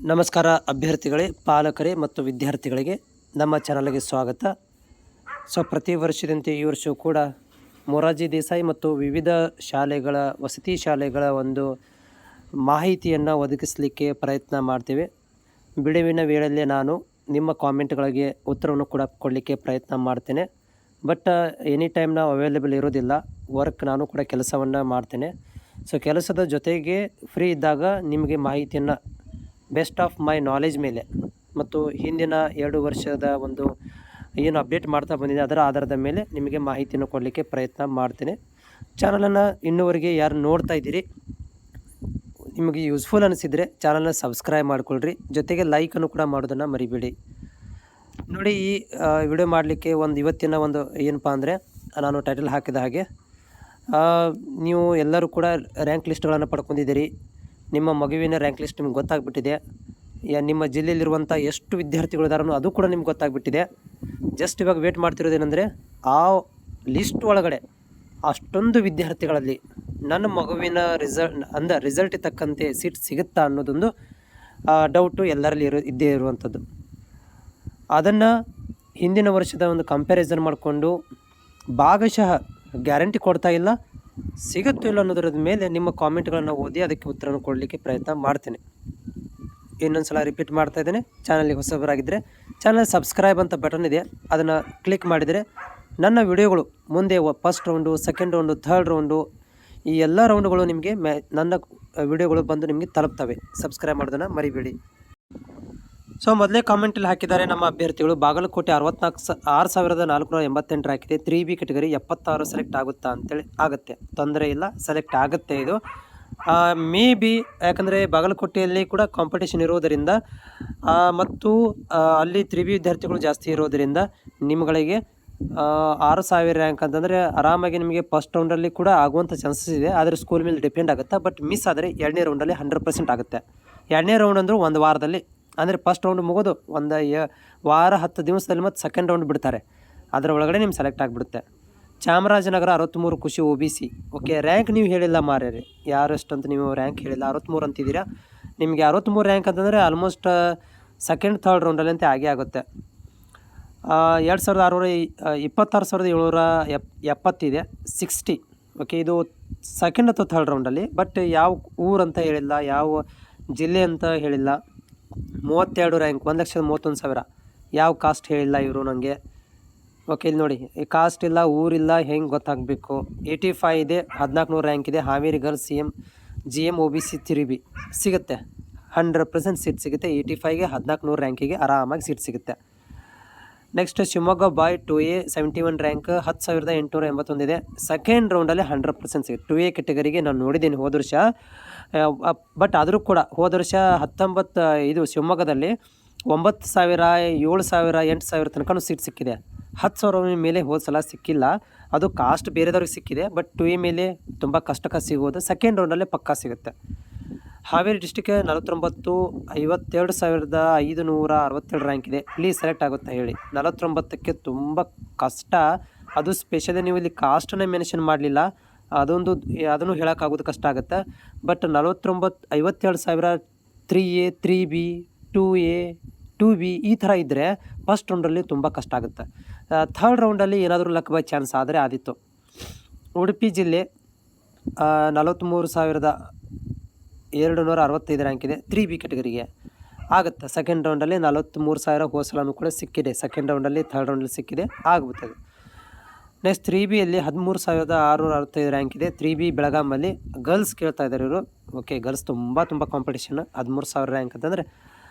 ನಮಸ್ಕಾರ ಅಭ್ಯರ್ಥಿಗಳೇ, ಪಾಲಕರೇ ಮತ್ತು ವಿದ್ಯಾರ್ಥಿಗಳಿಗೆ ನಮ್ಮ ಚಾನಲ್ಗೆ ಸ್ವಾಗತ. ಪ್ರತಿ ವರ್ಷದಂತೆ ಈ ವರ್ಷವೂ ಕೂಡ ಮೊರಾರ್ಜಿ ದೇಸಾಯಿ ಮತ್ತು ವಿವಿಧ ಶಾಲೆಗಳ ವಸತಿ ಶಾಲೆಗಳ ಒಂದು ಮಾಹಿತಿಯನ್ನು ಒದಗಿಸಲಿಕ್ಕೆ ಪ್ರಯತ್ನ ಮಾಡ್ತೇವೆ. ಬಿಡುವಿನ ವೇಳೆಯಲ್ಲೇ ನಾನು ನಿಮ್ಮ ಕಾಮೆಂಟ್ಗಳಿಗೆ ಉತ್ತರವನ್ನು ಕೂಡ ಕೊಡಲಿಕ್ಕೆ ಪ್ರಯತ್ನ ಮಾಡ್ತೇನೆ. ಬಟ್ ಎನಿ ಟೈಮ್ ನಾವು ಅವೈಲೇಬಲ್ ಇರೋದಿಲ್ಲ. ನಾನು ಕೂಡ ಕೆಲಸವನ್ನು ಮಾಡ್ತೇನೆ. ಕೆಲಸದ ಜೊತೆಗೆ ಫ್ರೀ ಇದ್ದಾಗ ನಿಮಗೆ ಮಾಹಿತಿಯನ್ನು ಬೆಸ್ಟ್ ಆಫ್ ಮೈ ನಾಲೆಜ್ ಮೇಲೆ ಮತ್ತು ಹಿಂದಿನ 2 ವರ್ಷದ ಒಂದು ಏನು ಅಪ್ಡೇಟ್ ಮಾಡ್ತಾ ಬಂದಿದೆ ಅದರ ಆಧಾರದ ಮೇಲೆ ನಿಮಗೆ ಮಾಹಿತಿಯನ್ನು ಕೊಡಲಿಕ್ಕೆ ಪ್ರಯತ್ನ ಮಾಡ್ತೇನೆ. ಚಾನಲನ್ನು ಇನ್ನೂವರೆಗೆ ಯಾರು ನೋಡ್ತಾ ಇದ್ದೀರಿ, ನಿಮಗೆ ಯೂಸ್ಫುಲ್ ಅನಿಸಿದರೆ ಚಾನಲ್ನ ಸಬ್ಸ್ಕ್ರೈಬ್ ಮಾಡಿಕೊಳ್ಳ್ರಿ. ಜೊತೆಗೆ ಲೈಕನ್ನು ಕೂಡ ಮಾಡೋದನ್ನು ಮರಿಬೇಡಿ. ನೋಡಿ, ಈ ವಿಡಿಯೋ ಮಾಡಲಿಕ್ಕೆ ಇವತ್ತಿನ ಏನಪ್ಪ ಅಂದರೆ, ನಾನು ಟೈಟಲ್ ಹಾಕಿದ ಹಾಗೆ ನೀವು ಎಲ್ಲರೂ ಕೂಡ ರ್ಯಾಂಕ್ ಲಿಸ್ಟ್ಗಳನ್ನು ಪಡ್ಕೊಂಡಿದ್ದೀರಿ. ನಿಮ್ಮ ಮಗುವಿನ ರ್ಯಾಂಕ್ ಲಿಸ್ಟ್ ನಿಮ್ಗೆ ಗೊತ್ತಾಗ್ಬಿಟ್ಟಿದೆ. ನಿಮ್ಮ ಜಿಲ್ಲೆಯಲ್ಲಿರುವಂಥ ಎಷ್ಟು ವಿದ್ಯಾರ್ಥಿಗಳು ಇದ್ದಾರೋ ಅದು ಕೂಡ ನಿಮ್ಗೆ ಗೊತ್ತಾಗ್ಬಿಟ್ಟಿದೆ. ಜಸ್ಟ್ ಇವಾಗ ವೇಟ್ ಮಾಡ್ತಿರೋದೇನೆಂದರೆ, ಆ ಲಿಸ್ಟ್ ಒಳಗಡೆ ಅಷ್ಟೊಂದು ವಿದ್ಯಾರ್ಥಿಗಳಲ್ಲಿ ನನ್ನ ಮಗುವಿನ ರಿಸಲ್ಟ್ ತಕ್ಕಂತೆ ಸೀಟ್ ಸಿಗುತ್ತಾ ಅನ್ನೋದೊಂದು ಡೌಟು ಎಲ್ಲರಲ್ಲಿ ಇದ್ದೇ ಇರುವಂಥದ್ದು. ಅದನ್ನು ಹಿಂದಿನ ವರ್ಷದ ಒಂದು ಕಂಪ್ಯಾರಿಸನ್ ಮಾಡಿಕೊಂಡು ಭಾಗಶಃ ಗ್ಯಾರಂಟಿ ಕೊಡ್ತಾ ಇಲ್ಲ, ಸಿಗುತ್ತೋ ಇಲ್ಲ ಅನ್ನೋದ್ರ ಮೇಲೆ ನಿಮ್ಮ ಕಾಮೆಂಟ್ಗಳನ್ನು ಓದಿ ಅದಕ್ಕೆ ಉತ್ತರವನ್ನು ಕೊಡಲಿಕ್ಕೆ ಪ್ರಯತ್ನ ಮಾಡ್ತೇನೆ. ಇನ್ನೊಂದು ಸಲ ರಿಪೀಟ್ ಮಾಡ್ತಾ ಇದ್ದೇನೆ, ಚಾನಲ್ಗೆ ಹೊಸಬರಾಗಿದ್ದರೆ ಚಾನಲ್ ಸಬ್ಸ್ಕ್ರೈಬ್ ಅಂತ ಬಟನ್ ಇದೆ, ಅದನ್ನು ಕ್ಲಿಕ್ ಮಾಡಿದರೆ ನನ್ನ ವಿಡಿಯೋಗಳು ಮುಂದೆ first round, second round, third round ಈ ಎಲ್ಲ ರೌಂಡುಗಳು ನಿಮಗೆ ನನ್ನ ವಿಡಿಯೋಗಳು ಬಂದು ನಿಮಗೆ ತಲುಪ್ತವೆ. ಸಬ್ಸ್ಕ್ರೈಬ್ ಮಾಡೋದನ್ನು ಮರಿಬೇಡಿ. ಮೊದಲೇ ಕಾಮೆಂಟಲ್ಲಿ ಹಾಕಿದ್ದಾರೆ ನಮ್ಮ ಅಭ್ಯರ್ಥಿಗಳು. ಬಾಗಲಕೋಟೆ 6,488 ರ್ಯಾಂಕ್ ಇದೆ. 3B ಕೆಟಗರಿ 76 ಸೆಲೆಕ್ಟ್ ಆಗುತ್ತಾ ಅಂತೇಳಿ. ಆಗುತ್ತೆ, ತೊಂದರೆ ಇಲ್ಲ, ಸೆಲೆಕ್ಟ್ ಆಗುತ್ತೆ. ಇದು ಮೇ ಬಿ, ಯಾಕಂದರೆ ಬಾಗಲಕೋಟೆಯಲ್ಲಿ ಕೂಡ ಕಾಂಪಿಟೇಷನ್ ಇರೋದರಿಂದ ಮತ್ತು ಅಲ್ಲಿ 3B ವಿದ್ಯಾರ್ಥಿಗಳು ಜಾಸ್ತಿ ಇರೋದರಿಂದ ನಿಮ್ಮಗಳಿಗೆ 6,000 ರ್ಯಾಂಕ್ ಅಂತಂದರೆ ಆರಾಮಾಗಿ ನಿಮಗೆ ಫಸ್ಟ್ ರೌಂಡಲ್ಲಿ ಕೂಡ ಆಗುವಂಥ ಚಾನ್ಸಸ್ ಇದೆ. ಆದರೆ ಸ್ಕೂಲ್ ಮೇಲೆ ಡಿಪೆಂಡ್ ಆಗುತ್ತೆ. ಬಟ್ ಮಿಸ್ ಆದರೆ 2ನೇ ರೌಂಡಲ್ಲಿ 100% ಆಗುತ್ತೆ. 2ನೇ ರೌಂಡ್ ಅಂದರೂ ಒಂದು ವಾರದಲ್ಲಿ, ಅಂದರೆ ಫಸ್ಟ್ ರೌಂಡ್ ಮುಗೋದು ಒಂದು ವಾರ 10 ದಿವಸದಲ್ಲಿ ಮತ್ತು ಸೆಕೆಂಡ್ ರೌಂಡ್ ಬಿಡ್ತಾರೆ. ಅದರ ಒಳಗಡೆ ನಿಮ್ಗೆ ಸೆಲೆಕ್ಟ್ ಆಗಿಬಿಡುತ್ತೆ. ಚಾಮರಾಜನಗರ 63 ಖುಷಿ OBC. ಓಕೆ, ರ್ಯಾಂಕ್ ನೀವು ಹೇಳಿಲ್ಲ ಮಾರ್ಯಾರಿ, ಯಾರು ಎಷ್ಟಂತ ನೀವು ರ್ಯಾಂಕ್ ಹೇಳಿಲ್ಲ, 63 ಅಂತಿದ್ದೀರಾ. ನಿಮಗೆ 63 ರ್ಯಾಂಕ್ ಅಂತಂದರೆ ಆಲ್ಮೋಸ್ಟ್ ಸೆಕೆಂಡ್ ಥರ್ಡ್ ರೌಂಡಲ್ಲಿ ಅಂತ ಆಗೇ ಆಗುತ್ತೆ. 26,770 ಇದೆ, 60. ಓಕೆ, ಇದು ಸೆಕೆಂಡ್ ಅಥವಾ ಥರ್ಡ್ ರೌಂಡಲ್ಲಿ. ಬಟ್ ಯಾವ ಊರಂತ ಹೇಳಿಲ್ಲ, ಯಾವ ಜಿಲ್ಲೆ ಅಂತ ಹೇಳಿಲ್ಲ. 32 ರ್ಯಾಂಕ್, 1,31,000. ಯಾವ ಕಾಸ್ಟ್ ಹೇಳಿಲ್ಲ ಇವರು ನನಗೆ. ಓಕೆ, ಇಲ್ಲಿ ನೋಡಿ, ಈ ಕಾಸ್ಟ್ ಇಲ್ಲ, ಊರಿಲ್ಲ, ಹೆಂಗೆ ಗೊತ್ತಾಗಬೇಕು. 85 ಇದೆ, 1,400 ರ್ಯಾಂಕ್ ಇದೆ. Haveri girls GM OBC 3B ಸಿಗುತ್ತೆ, 100% ಸೀಟ್ ಸಿಗುತ್ತೆ. 85ಗೆ 1,400 ರ್ಯಾಂಕಿಗೆ ಆರಾಮಾಗಿ ಸೀಟ್ ಸಿಗುತ್ತೆ. ನೆಕ್ಸ್ಟ್ ಶಿವಮೊಗ್ಗ ಬಾಯ್ 2A 71 ರ್ಯಾಂಕ್ 10,881 ಇದೆ. ಸೆಕೆಂಡ್ ರೌಂಡಲ್ಲಿ 100% ಸಿಗುತ್ತೆ. 2A ಕೆಟಗರಿಗೆ ನಾನು ನೋಡಿದ್ದೀನಿ ಹೋದ ವರ್ಷ. ಬಟ್ ಆದರೂ ಕೂಡ ಹೋದ ವರ್ಷ ಇದು ಶಿವಮೊಗ್ಗದಲ್ಲಿ 9,000, 7,000, 8,000 ತನಕ ಸೀಟ್ ಸಿಕ್ಕಿದೆ. 10,000 ಮೇಲೆ ಹೋದ ಸಲ ಸಿಕ್ಕಿಲ್ಲ. ಅದು ಕಾಸ್ಟ್ ಬೇರೆದವ್ರಿಗೆ ಸಿಕ್ಕಿದೆ. ಬಟ್ 2A ಮೇಲೆ ತುಂಬ ಕಷ್ಟಕ್ಕೆ ಸಿಗೋದು. ಸೆಕೆಂಡ್ ರೌಂಡಲ್ಲೇ ಪಕ್ಕಾ ಸಿಗುತ್ತೆ. ಹಾವೇರಿ ಡಿಸ್ಟಿಕ್ 49, 52,567 ರ್ಯಾಂಕ್ ಇದೆ. ಪ್ಲೀಸ್ ಸೆಲೆಕ್ಟ್ ಆಗುತ್ತಾ ಹೇಳಿ. 49ಕ್ಕೆ ತುಂಬ ಕಷ್ಟ. ಅದು ಸ್ಪೆಷಲಿ ನೀವು ಇಲ್ಲಿ ಕಾಸ್ಟನ್ನೇ ಮೆನ್ಷನ್ ಮಾಡಲಿಲ್ಲ, ಅದನ್ನು ಹೇಳೋಕ್ಕಾಗೋದು ಕಷ್ಟ ಆಗುತ್ತೆ. But 57,000 3A 3B 2A 2B ಈ ಥರ ಇದ್ದರೆ ಫಸ್ಟ್ ರೌಂಡಲ್ಲಿ ತುಂಬ ಕಷ್ಟ ಆಗುತ್ತೆ. ಥರ್ಡ್ ರೌಂಡಲ್ಲಿ ಏನಾದರೂ ಲಕ್ ಬೈ ಚಾನ್ಸ್ ಆದರೆ ಆದಿತ್ತು. ಉಡುಪಿ ಜಿಲ್ಲೆ 43,265 ರ್ಯಾಂಕ್ ಇದೆ. 3B ಕೆಟಗರಿಗೆ ಆಗುತ್ತೆ. ಸೆಕೆಂಡ್ ರೌಂಡಲ್ಲಿ 43,000 ಹೋದ ಸಲನೂ ಕೂಡ ಸಿಕ್ಕಿದೆ. ಸೆಕೆಂಡ್ ರೌಂಡಲ್ಲಿ, ಥರ್ಡ್ ರೌಂಡಲ್ಲಿ ಸಿಕ್ಕಿದೆ, ಆಗುತ್ತದೆ. ನೆಕ್ಸ್ಟ್ 3Bಯಲ್ಲಿ 13,665 ರ್ಯಾಂಕ್ ಇದೆ. 3B ಬೆಳಗಾಮಲ್ಲಿ ಗರ್ಲ್ಸ್ ಕೇಳ್ತಾ ಇದ್ದಾರೆ ಇವರು. ಓಕೆ, ಗರ್ಲ್ಸ್ ತುಂಬ ಕಾಂಪಿಟೇಷನ್. 13,000 ರ್ಯಾಂಕ್ ಅಂತಂದರೆ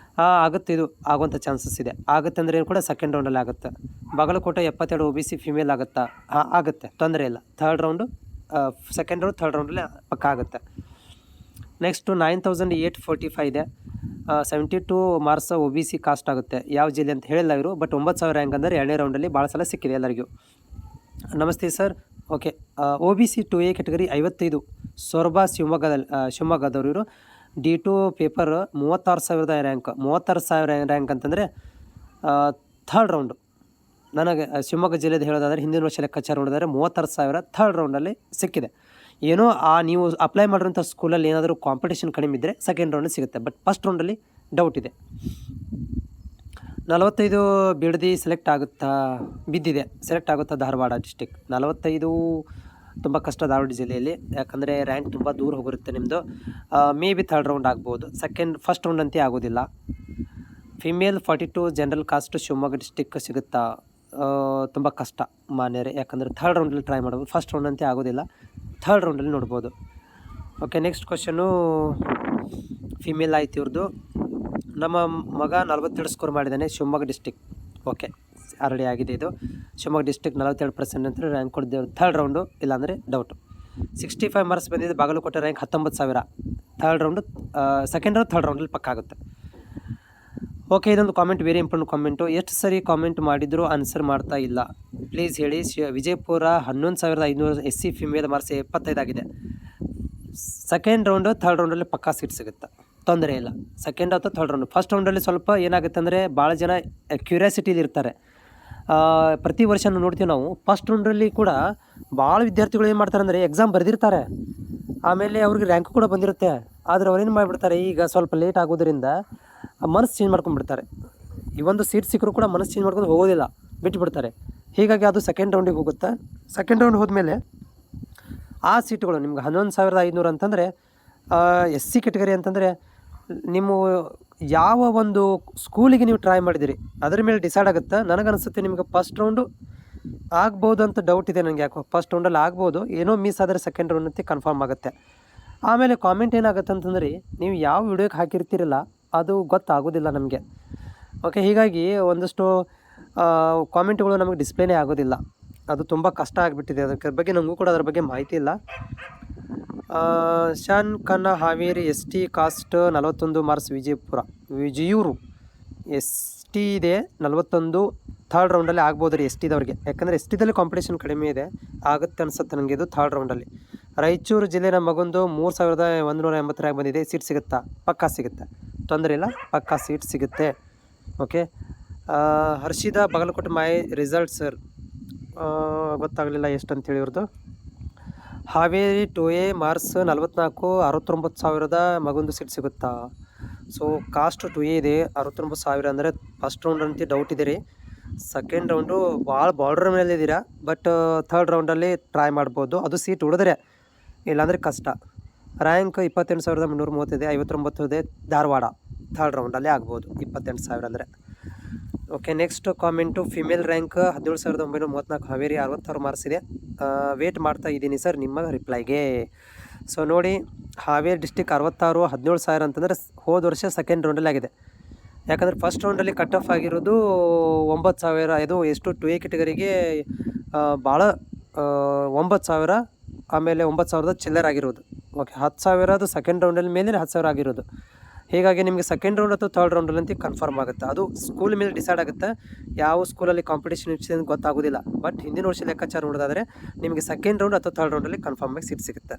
ಆಗುತ್ತೆ, ಇದು ಆಗುವಂಥ ಚಾನ್ಸಸ್ ಇದೆ. ಆಗುತ್ತೆ ಅಂದರೆ ಏನು ಕೂಡ ಸೆಕೆಂಡ್ ರೌಂಡಲ್ಲಿ ಆಗುತ್ತೆ. ಬಾಗಲಕೋಟೆ 72 OBC ಫಿಮೇಲ್ ಆಗುತ್ತಾ? ಆಗುತ್ತೆ, ತೊಂದರೆ ಇಲ್ಲ. Third round, second round, third ರೌಂಡಲ್ಲಿ ಪಕ್ಕ ಆಗುತ್ತೆ. ನೆಕ್ಸ್ಟು 9,845 ಇದೆ. 72 ಮಾರ್ಕ್ಸ್ OBC ಕಾಸ್ಟ್ ಆಗುತ್ತೆ. ಯಾವ ಜಿಲ್ಲೆ ಅಂತ ಹೇಳಿಲ್ಲ ಇವರು. ಬಟ್ 9,000 ರ್ಯಾಂಕ್ ಅಂದರೆ 2ನೇ ರೌಂಡಲ್ಲಿ ಭಾಳ ಸಲ ಸಿಕ್ಕಿದೆ ಎಲ್ಲರಿಗೂ. ನಮಸ್ತೆ sir. Okay, OBC 2A category 55 Soraba ಶಿವಮೊಗ್ಗದವರು ಇವರು. D2 paper 36,000 rank. 36,000 ರ್ಯಾಂಕ್ ಅಂತಂದರೆ ಥರ್ಡ್ ರೌಂಡು. ನನಗೆ ಶಿವಮೊಗ್ಗ ಜಿಲ್ಲೆದು ಹೇಳೋದಾದರೆ ಹಿಂದಿನ ವರ್ಷ ಲೆಕ್ಕಾಚಾರ ನೋಡಿದರೆ 36,000 ಥರ್ಡ್ ರೌಂಡಲ್ಲಿ ಸಿಕ್ಕಿದೆ. ಏನೋ ನೀವು ಅಪ್ಲೈ ಮಾಡಿರೋಂಥ ಸ್ಕೂಲಲ್ಲಿ ಏನಾದರೂ ಕಾಂಪಿಟೇಷನ್ ಕಡಿಮೆ ಇದ್ದರೆ ಸೆಕೆಂಡ್ ರೌಂಡಲ್ಲಿ ಸಿಗುತ್ತೆ. ಬಟ್ ಫಸ್ಟ್ ರೌಂಡಲ್ಲಿ ಡೌಟ್ ಇದೆ. 45 ಬಿಡದಿ ಸೆಲೆಕ್ಟ್ ಆಗುತ್ತಾ ಧಾರವಾಡ ಡಿಸ್ಟಿಕ್. 45 ತುಂಬ ಕಷ್ಟ ಧಾರವಾಡ ಜಿಲ್ಲೆಯಲ್ಲಿ, ಯಾಕಂದರೆ ರ್ಯಾಂಕ್ ತುಂಬ ದೂರ ಹೋಗಿರುತ್ತೆ ನಿಮ್ಮದು. ಮೇ ಬಿ ಥರ್ಡ್ ರೌಂಡ್ ಆಗ್ಬೋದು, ಫಸ್ಟ್ ರೌಂಡ್ ಅಂತೇ ಆಗೋದಿಲ್ಲ. Female 42 general caste Shivamogga district ಸಿಗುತ್ತಾ? ತುಂಬ ಕಷ್ಟ ಮಾನ್ಯರೇ, ಯಾಕಂದರೆ ಥರ್ಡ್ ರೌಂಡಲ್ಲಿ ಟ್ರೈ ಮಾಡ್ಬೋದು, ಫಸ್ಟ್ ರೌಂಡ್ ಅಂತೇ ಆಗೋದಿಲ್ಲ, ಥರ್ಡ್ ರೌಂಡಲ್ಲಿ ನೋಡ್ಬೋದು. ಓಕೆ, ನೆಕ್ಸ್ಟ್ ಕ್ವಶನು ಫಿಮೇಲ್ ಆಯ್ತು ಇವ್ರದ್ದು. ನಮ್ಮ ಮಗ 42 ಸ್ಕೋರ್ ಮಾಡಿದ್ದಾನೆ, ಶಿವಮೊಗ್ಗ ಡಿಸ್ಟಿಕ್. ಓಕೆ, ಆಲ್ರೆಡಿ ಆಗಿದೆ ಇದು. ಶಿವಮೊಗ್ಗ ಡಿಸ್ಟಿಕ್ 42% ಅಂತ ರ್ಯಾಂಕ್ ಕೊಡ್ದೇವು, ಥರ್ಡ್ ರೌಂಡು, ಇಲ್ಲಾಂದರೆ ಡೌಟು. 65 ಮಾರ್ಕ್ಸ್ ಬಂದಿದೆ, Bagalkote rank 19,000. Third round, second round third ರೌಂಡಲ್ಲಿ ಪಕ್ಕ ಆಗುತ್ತೆ. ಓಕೆ, ಇದೊಂದು ಕಾಮೆಂಟ್ ವೆರಿ ಇಂಪಾರ್ಟೆಂಟ್ ಕಾಮೆಂಟು. ಎಷ್ಟು ಸರಿ ಕಾಮೆಂಟ್ ಮಾಡಿದರೂ ಆನ್ಸರ್ ಮಾಡ್ತಾ ಇಲ್ಲ, ಪ್ಲೀಸ್ ಹೇಳಿ. ವಿಜಯಪುರ 11,500 SC ಫಿಮೇಲ್ ಮಾರ್ಕ್ಸ್ 75 ಆಗಿದೆ. ಸೆಕೆಂಡ್ ರೌಂಡು ಥರ್ಡ್ ರೌಂಡಲ್ಲಿ ಪಕ್ಕಾ ಸೀಟ್ ಸಿಗುತ್ತೆ, ತೊಂದರೆ ಇಲ್ಲ. ಸೆಕೆಂಡ್ ಅಥವಾ ಥರ್ಡ್ ರೌಂಡು. ಫಸ್ಟ್ ರೌಂಡಲ್ಲಿ ಸ್ವಲ್ಪ ಏನಾಗುತ್ತೆ ಅಂದರೆ ಭಾಳ ಜನ ಕ್ಯೂರಿಯಾಸಿಟಿಲಿ ಇರ್ತಾರೆ. ಪ್ರತಿ ವರ್ಷ ನೋಡ್ತೀವಿ ನಾವು, ಫಸ್ಟ್ ರೌಂಡಲ್ಲಿ ಕೂಡ ಭಾಳ ವಿದ್ಯಾರ್ಥಿಗಳು ಏನು ಮಾಡ್ತಾರೆ ಅಂದರೆ ಎಕ್ಸಾಮ್ ಬರೆದಿರ್ತಾರೆ, ಆಮೇಲೆ ಅವ್ರಿಗೆ ರ್ಯಾಂಕ್ ಕೂಡ ಬಂದಿರುತ್ತೆ. ಆದರೆ ಅವ್ರೇನು ಮಾಡಿಬಿಡ್ತಾರೆ, ಈಗ ಸ್ವಲ್ಪ ಲೇಟ್ ಆಗೋದ್ರಿಂದ ಮನಸ್ಸು ಚೇಂಜ್ ಮಾಡ್ಕೊಂಡ್ಬಿಡ್ತಾರೆ. ಈ ಒಂದು ಸೀಟ್ ಸಿಕ್ಕರೂ ಕೂಡ ಮನಸ್ಸು ಚೇಂಜ್ ಮಾಡ್ಕೊಂಡು ಹೋಗೋದಿಲ್ಲ, ಬಿಟ್ಟುಬಿಡ್ತಾರೆ. ಹೀಗಾಗಿ ಅದು ಸೆಕೆಂಡ್ ರೌಂಡಿಗೆ ಹೋಗುತ್ತೆ. ಸೆಕೆಂಡ್ ರೌಂಡ್ ಹೋದ್ಮೇಲೆ ಆ ಸೀಟುಗಳು ನಿಮ್ಗೆ 11,500 ಅಂತಂದರೆ SC ಕೆಟಗರಿ ಅಂತಂದರೆ ನಿಮ್ಮ ಯಾವ ಒಂದು ಸ್ಕೂಲಿಗೆ ನೀವು ಟ್ರೈ ಮಾಡಿದಿರಿ ಅದ್ರ ಮೇಲೆ ಡಿಸೈಡ್ ಆಗುತ್ತೆ. ನನಗನ್ನಿಸುತ್ತೆ ನಿಮ್ಗೆ ಫಸ್ಟ್ ರೌಂಡು ಆಗ್ಬೋದು ಅಂತ ಡೌಟ್ ಇದೆ ನನಗೆ. ಯಾಕೋ ಫಸ್ಟ್ ರೌಂಡಲ್ಲಿ ಆಗ್ಬೋದು, ಏನೋ ಮಿಸ್ ಆದರೆ ಸೆಕೆಂಡ್ ರೌಂಡ್ ಅಂತ ಕನ್ಫರ್ಮ್ ಆಗುತ್ತೆ. ಆಮೇಲೆ ಕಾಮೆಂಟ್ ಏನಾಗುತ್ತೆ ಅಂತಂದರೆ ನೀವು ಯಾವ ವಿಡಿಯೋಕ್ಕೆ ಹಾಕಿರ್ತೀರಲ್ಲ ಅದು ಗೊತ್ತಾಗೋದಿಲ್ಲ ನಮಗೆ. ಓಕೆ, ಹೀಗಾಗಿ ಒಂದಷ್ಟು ಕಾಮೆಂಟ್ಗಳು ನಮಗೆ ಡಿಸ್ಪ್ಲೇನೇ ಆಗೋದಿಲ್ಲ, ಅದು ತುಂಬ ಕಷ್ಟ ಆಗಿಬಿಟ್ಟಿದೆ. ಅದರ ಬಗ್ಗೆ ನಮಗೂ ಕೂಡ ಅದ್ರ ಬಗ್ಗೆ ಮಾಹಿತಿ ಇಲ್ಲ. Shaan Khanna Haveri ST caste 41 marks ವಿಜಯೂರು ST ಇದೆ 41, ಥರ್ಡ್ ರೌಂಡಲ್ಲಿ ಆಗ್ಬೋದು ರೀ STದವ್ರಿಗೆ, ಯಾಕಂದರೆ STದಲ್ಲಿ ಕಾಂಪಿಟೇಷನ್ ಕಡಿಮೆ ಇದೆ, ಆಗುತ್ತೆ ಅನಿಸುತ್ತೆ ನನಗೆ ಇದು ಥರ್ಡ್ ರೌಂಡಲ್ಲಿ. ರಾಯಚೂರು ಜಿಲ್ಲೆ ನಮ್ಮ ಮಗಂದು 3,180 ರ್ಯಾಂಕ್ ಬಂದಿದೆ, ಸೀಟ್ ಸಿಗುತ್ತಾ? ಪಕ್ಕಾ ಸಿಗುತ್ತೆ, ತೊಂದರೆ ಇಲ್ಲ, ಪಕ್ಕಾ ಸೀಟ್ ಸಿಗುತ್ತೆ. ಓಕೆ, ಹರ್ಷಿದಾ ಬಾಗಲಕೋಟೆ ಮೈ ರಿಸಲ್ಟ್ ಸರ್, ಗೊತ್ತಾಗಲಿಲ್ಲ ಎಷ್ಟು ಅಂತೇಳಿ ಇವ್ರದ್ದು. ಹಾವೇರಿ 2A ಮಾರ್ಕ್ಸ್ 44, 69,000 ಮಗೊಂದು ಸೀಟ್ ಸಿಗುತ್ತಾ? ಸೊ ಕಾಸ್ಟ್ 2A ಇದೆ, 69,000 ಅಂದರೆ ಫಸ್ಟ್ ರೌಂಡ್ ಅಂತ ಡೌಟ್ ಇದೆ ರೀ. ಸೆಕೆಂಡ್ ರೌಂಡು ಭಾಳ ಬಾರ್ಡ್ರ್ ಮೇಲೆ ಇದ್ದೀರಾ, ಬಟ್ ಥರ್ಡ್ ರೌಂಡಲ್ಲಿ ಟ್ರೈ ಮಾಡ್ಬೋದು, ಅದು ಸೀಟ್ ಉಳಿದ್ರೆ, ಇಲ್ಲಾಂದರೆ ಕಷ್ಟ. ರ್ಯಾಂಕ್ 28,330 ಇದೆ, 59 ಇದೆ ಧಾರವಾಡ, ಥರ್ಡ್ ರೌಂಡಲ್ಲಿ ಆಗ್ಬೋದು 28,000 ಅಂದರೆ. Okay, next comment female rank 17,934 Haveri 66 marks ಇದೆ. ವೇಟ್ ಮಾಡ್ತಾ ಇದ್ದೀನಿ ಸರ್ ನಿಮ್ಮ ರಿಪ್ಲೈಗೆ. ಸೊ ನೋಡಿ, ಹಾವೇರಿ ಡಿಸ್ಟಿಕ್ 66, 17,000 ಅಂತಂದರೆ ಹೋದ ವರ್ಷ ಸೆಕೆಂಡ್ ರೌಂಡಲ್ಲಿ ಆಗಿದೆ. ಯಾಕಂದರೆ ಫಸ್ಟ್ ರೌಂಡಲ್ಲಿ ಕಟ್ ಆಫ್ ಆಗಿರೋದು 9,000, ಇದು ಎಷ್ಟು 2A ಕೆಟಗರಿಗೆ ಭಾಳ 9,000, ಆಮೇಲೆ 9,000 ಚಿಲ್ಲರ್ ಆಗಿರೋದು. ಓಕೆ, 10,000 ಅದು ಸೆಕೆಂಡ್ ರೌಂಡಲ್ಲಿ ಮೇಲೆ 10,000 ಆಗಿರೋದು. ಹೀಗಾಗಿ ನಿಮಗೆ ಸೆಕೆಂಡ್ ರೌಂಡ್ ಅಥವಾ ಥರ್ಡ್ ರೌಂಡಲ್ಲಿ ಅಂತ ಕನ್ಫರ್ಮ್ ಆಗುತ್ತೆ, ಅದು ಸ್ಕೂಲ್ ಮೇಲೆ ಡಿಸೈಡ್ ಆಗುತ್ತೆ. ಯಾವ ಸ್ಕೂಲಲ್ಲಿ ಕಾಂಪಿಟೇಷನ್ ಇರ್ತಿದೆ ಅಂತ ಗೊತ್ತಾಗೋದಿಲ್ಲ, ಬಟ್ ಹಿಂದಿನ ವರ್ಷ ಲೆಕ್ಕಾಚಾರ ನೋಡೋದಾದರೆ ನಿಮಗೆ ಸೆಕೆಂಡ್ ರೌಂಡ್ ಅಥವಾ ಥರ್ಡ್ ರೌಂಡಲ್ಲಿ ಕನ್ಫರ್ಮ್ ಆಗಿ ಸೀಟ್ ಸಿಗುತ್ತೆ.